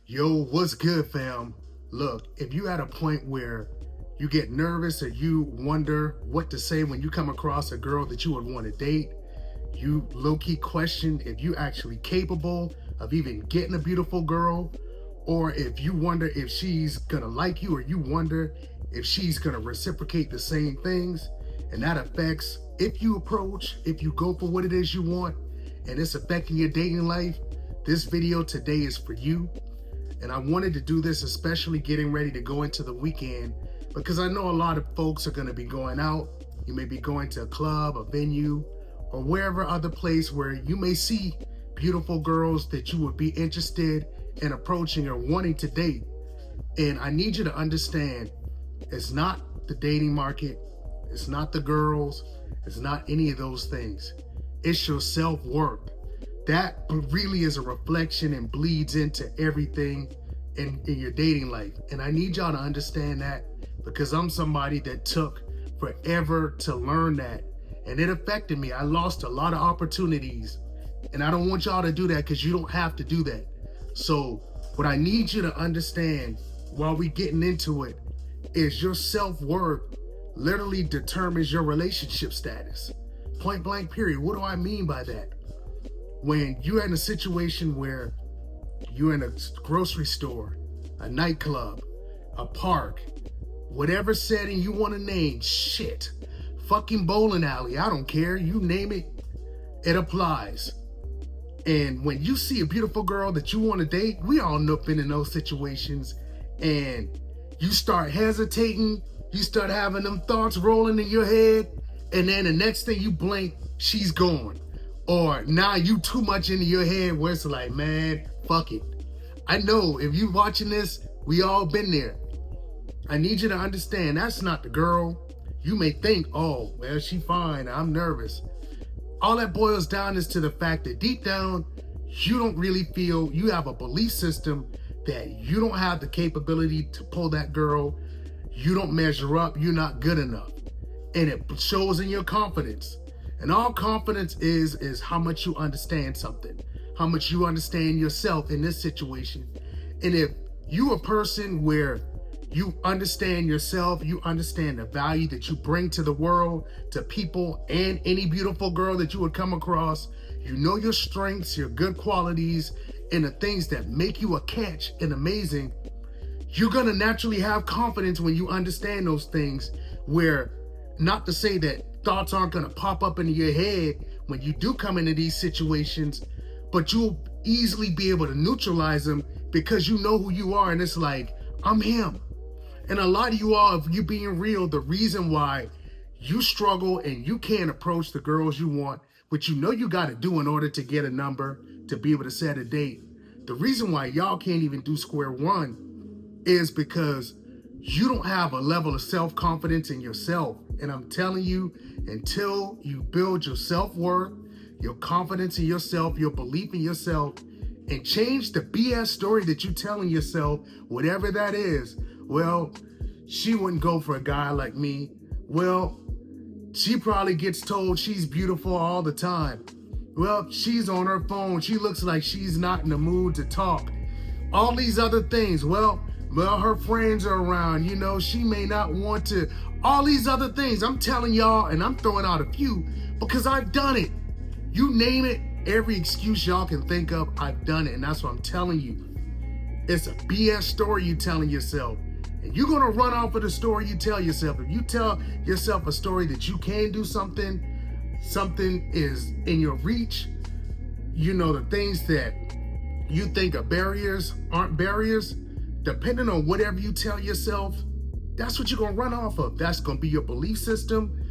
Yo, what's good, fam? Look, if you at a point where you get nervous or you wonder what to say when you come across a girl that you would want to date, you low-key question if you actually capable of even getting a beautiful girl, or if you wonder if she's gonna like you, or you wonder if she's gonna reciprocate the same things, and that affects if you approach, if you go for what it is you want, and it's affecting your dating life. This video today is for you. And I wanted to do this especially getting ready to go into the weekend, because I know a lot of folks are going to be going out. You may be going to a club, a venue, or wherever other place where you may see beautiful girls that you would be interested in approaching or wanting to date. And I need you to understand, it's not the dating market, it's not the girls, it's not any of those things. It's your self-worth. That really is a reflection and bleeds into everything in your dating life. And I need y'all to understand that, because I'm somebody that took forever to learn that. And it affected me. I lost a lot of opportunities. And I don't want y'all to do that, because you don't have to do that. So what I need you to understand while we getting into it is your self-worth literally determines your relationship status. Point blank period. What do I mean by that? When you're in a situation where you're in a grocery store, a nightclub, a park, whatever setting you want to name, shit, fucking bowling alley, I don't care, you name it, it applies. And when you see a beautiful girl that you want to date, we all know been in those situations, and you start hesitating, you start having them thoughts rolling in your head, and then the next thing you blink, she's gone. Or now you too much into your head where it's like, man, fuck it. I know if you watching this, we all been there. I need you to understand that's not the girl. You may think, oh, well, she fine, I'm nervous. All that boils down is to the fact that deep down, you don't really feel, you have a belief system that you don't have the capability to pull that girl. You don't measure up, you're not good enough. And it shows in your confidence. And all confidence is how much you understand something, how much you understand yourself in this situation. And if you a person where you understand yourself, you understand the value that you bring to the world, to people, and any beautiful girl that you would come across, you know your strengths, your good qualities, and the things that make you a catch and amazing, you're gonna naturally have confidence when you understand those things, where, not to say that thoughts aren't gonna pop up into your head when you do come into these situations, but you'll easily be able to neutralize them because you know who you are, and it's like, I'm him. And a lot of you all, if you being real, the reason why you struggle and you can't approach the girls you want, which you know you gotta do in order to get a number, to be able to set a date, the reason why y'all can't even do square one is because you don't have a level of self-confidence in yourself. And I'm telling you, until you build your self-worth, your confidence in yourself, your belief in yourself, and change the BS story that you're telling yourself, whatever that is, well, she wouldn't go for a guy like me. Well, she probably gets told she's beautiful all the time. Well, she's on her phone. She looks like she's not in the mood to talk. All these other things. Well, her friends are around, you know, she may not want to. All these other things. I'm telling y'all, and I'm throwing out a few because I've done it. You name it, every excuse y'all can think of, I've done it. And that's what I'm telling you. It's a BS story you telling yourself. And you're going to run off of the story you tell yourself. If you tell yourself a story that you can do something, something is in your reach, you know, the things that you think are barriers aren't barriers, depending on whatever you tell yourself, that's what you're going to run off of. That's going to be your belief system.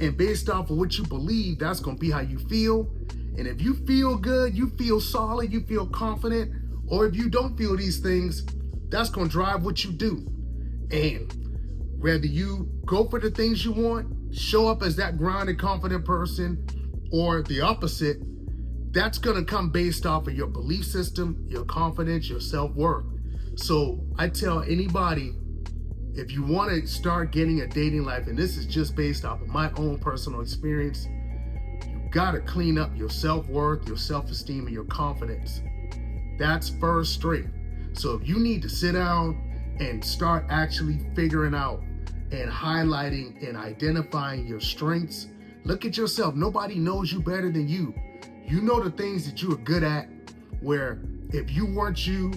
And based off of what you believe, that's going to be how you feel. And if you feel good, you feel solid, you feel confident, or if you don't feel these things, that's going to drive what you do. And whether you go for the things you want, show up as that grounded, confident person, or the opposite, that's going to come based off of your belief system, your confidence, your self-worth. So I tell anybody, if you want to start getting a dating life, and this is just based off of my own personal experience, you got to clean up your self-worth, your self-esteem, and your confidence. That's first straight. So if you need to sit down and start actually figuring out and highlighting and identifying your strengths, look at yourself. Nobody knows you better than you. You know the things that you are good at, where if you weren't you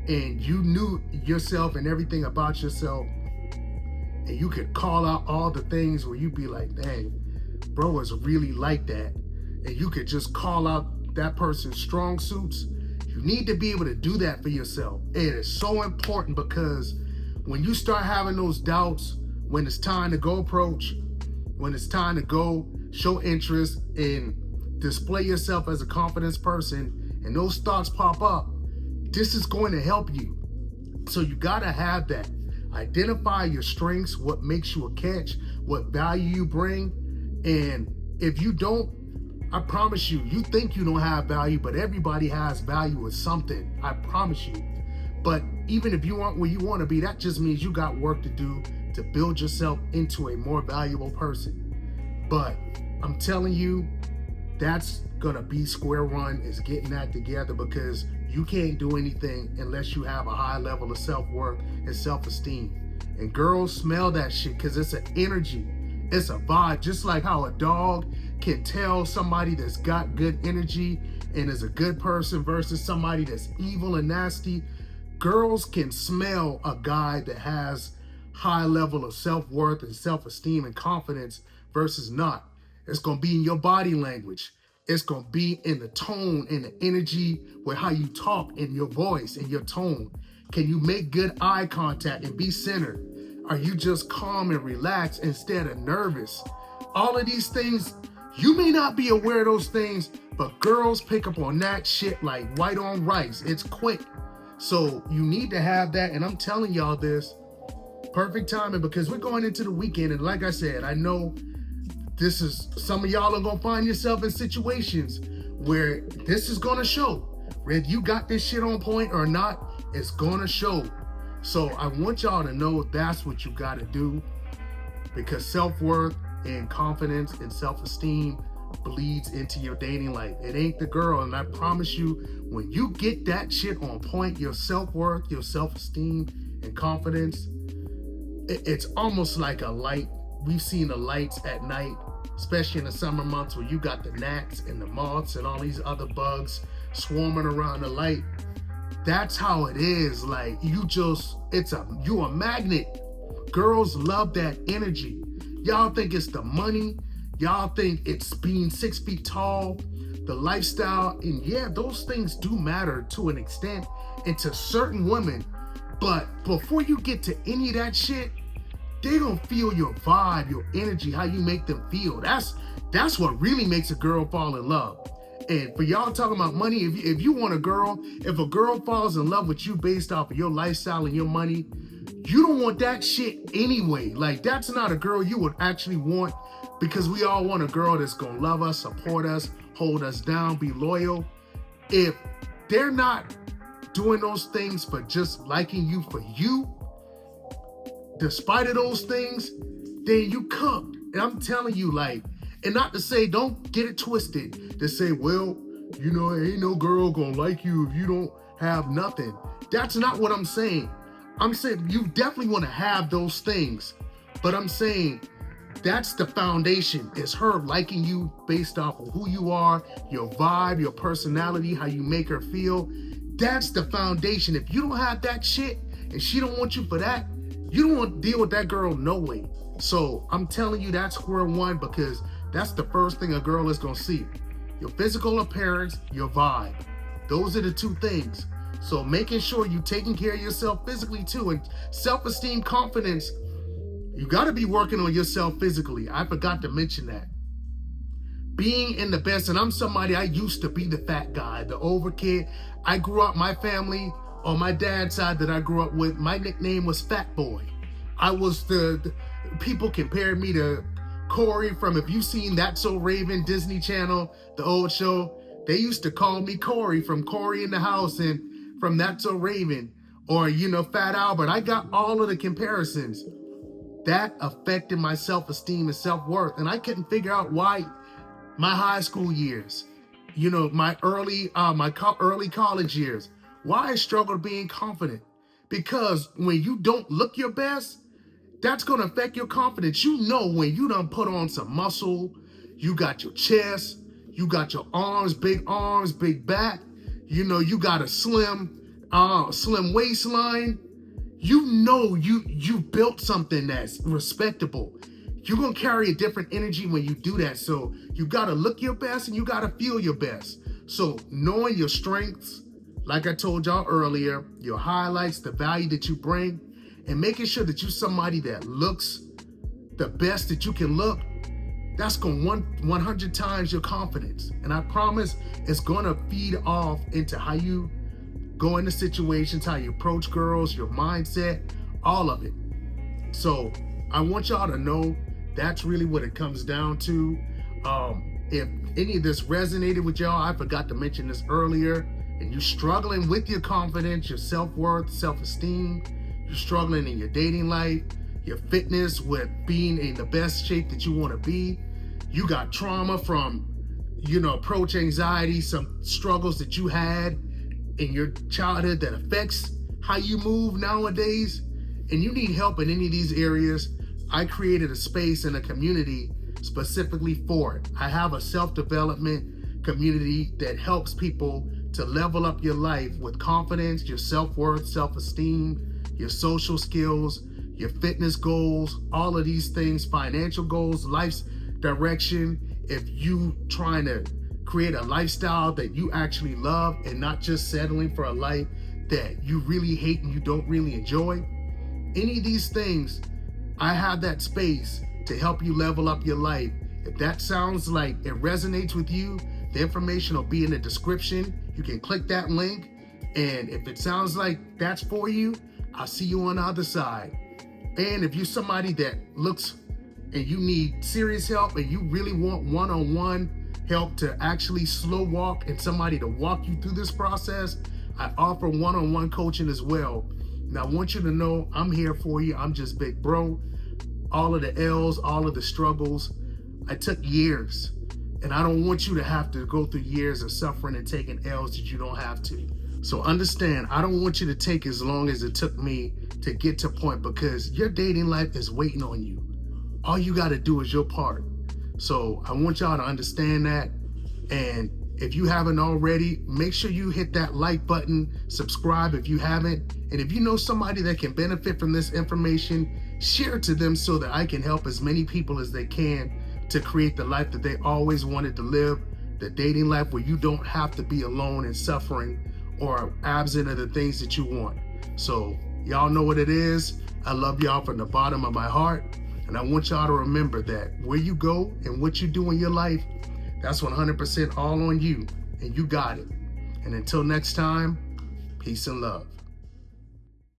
and you knew yourself and everything about yourself, and you could call out all the things where you'd be like, dang, bro is really like that. And you could just call out that person's strong suits. You need to be able to do that for yourself. It is so important, because when you start having those doubts, when it's time to go approach, when it's time to go show interest and display yourself as a confidence person, and those thoughts pop up, this is going to help you. So you gotta have that. Identify your strengths, what makes you a catch, what value you bring. And if you don't, I promise you, you think you don't have value, but everybody has value with something. I promise you. But even if you aren't where you want to be, that just means you got work to do to build yourself into a more valuable person. But I'm telling you, that's gonna be square one, is getting that together, because you can't do anything unless you have a high level of self-worth and self-esteem. And girls smell that shit, because it's an energy. It's a vibe. Just like how a dog can tell somebody that's got good energy and is a good person versus somebody that's evil and nasty. Girls can smell a guy that has high level of self-worth and self-esteem and confidence versus not. It's going to be in your body language. It's going to be in the tone and the energy with how you talk and your voice and your tone. Can you make good eye contact and be centered? Are you just calm and relaxed instead of nervous? All of these things, you may not be aware of those things, but girls pick up on that shit like white on rice. It's quick. So you need to have that. And I'm telling y'all this, perfect timing, because we're going into the weekend. And like I said, I know this is, some of y'all are going to find yourself in situations where this is going to show. Whether you got this shit on point or not, it's going to show. So I want y'all to know that's what you got to do, because self-worth and confidence and self-esteem bleeds into your dating life. It ain't the girl. And I promise you, when you get that shit on point, your self-worth, your self-esteem and confidence, it's almost like a light. We've seen the lights at night, especially in the summer months, where you got the gnats and the moths and all these other bugs swarming around the light. That's how it is. Like, you a magnet. Girls love that energy. Y'all think it's the money. Y'all think it's being 6 feet tall, the lifestyle. And yeah, those things do matter to an extent and to certain women. But before you get to any of that shit, they're gonna feel your vibe, your energy, how you make them feel. That's what really makes a girl fall in love. And for y'all talking about money, if you want a girl, if a girl falls in love with you based off of your lifestyle and your money, you don't want that shit anyway. Like, that's not a girl you would actually want, because we all want a girl that's gonna love us, support us, hold us down, be loyal. If they're not doing those things for just liking you for you, despite of those things, then you cooked. And I'm telling you, like, and not to say, don't get it twisted, to say, well, you know, ain't no girl gonna like you if you don't have nothing. That's not what I'm saying. I'm saying you definitely want to have those things, but I'm saying that's the foundation, is her liking you based off of who you are, your vibe, your personality, how you make her feel. That's the foundation. If you don't have that shit and she don't want you for that, you don't want to deal with that girl no way. So I'm telling you, that's square one, because that's the first thing a girl is going to see. Your physical appearance, your vibe. Those are the two things. So making sure you're taking care of yourself physically too. And self-esteem, confidence, you got to be working on yourself physically. I forgot to mention that. Being in the best, and I'm somebody, I used to be the fat guy, the over kid. I grew up, my family, on my dad's side that I grew up with, my nickname was Fat Boy. I was the people compared me to Corey from, if you've seen That's So Raven, Disney Channel, the old show, they used to call me Corey from Corey in the House and from That's So Raven, or, you know, Fat Albert. I got all of the comparisons. That affected my self-esteem and self-worth. And I couldn't figure out why my high school years, you know, my early college years, Why I struggle being confident? Because when you don't look your best, that's gonna affect your confidence. You know when you done put on some muscle, you got your chest, you got your arms, big back, you know, you got a slim waistline. You know you built something that's respectable. You're gonna carry a different energy when you do that. So you gotta look your best and you gotta feel your best. So knowing your strengths, like I told y'all earlier, your highlights, the value that you bring, and making sure that you're somebody that looks the best that you can look, that's going 100 times your confidence. And I promise it's gonna feed off into how you go into situations, how you approach girls, your mindset, all of it. So I want y'all to know that's really what it comes down to. If any of this resonated with y'all, I forgot to mention this earlier, and you're struggling with your confidence, your self-worth, self-esteem, you're struggling in your dating life, your fitness with being in the best shape that you want to be, you got trauma from, approach anxiety, some struggles that you had in your childhood that affects how you move nowadays, and you need help in any of these areas, I created a space and a community specifically for it. I have a self-development community that helps people to level up your life with confidence, your self-worth, self-esteem, your social skills, your fitness goals, all of these things, financial goals, life's direction. If you trying to create a lifestyle that you actually love and not just settling for a life that you really hate and you don't really enjoy, any of these things, I have that space to help you level up your life. If that sounds like it resonates with you, the information will be in the description. You can click that link. And if it sounds like that's for you, I'll see you on the other side. And if you're somebody that looks and you need serious help and you really want one-on-one help to actually slow walk and somebody to walk you through this process, I offer one-on-one coaching as well. And I want you to know I'm here for you. I'm just Big Bro. All of the L's, all of the struggles, I took years. And I don't want you to have to go through years of suffering and taking L's that you don't have to. So understand, I don't want you to take as long as it took me to get to a point, because your dating life is waiting on you. All you got to do is your part. So I want y'all to understand that. And if you haven't already, make sure you hit that like button, subscribe if you haven't. And if you know somebody that can benefit from this information, share it to them so that I can help as many people as they can to create the life that they always wanted to live, the dating life where you don't have to be alone and suffering or absent of the things that you want. So y'all know what it is. I love y'all from the bottom of my heart. And I want y'all to remember that where you go and what you do in your life, that's 100% all on you, and you got it. And until next time, peace and love.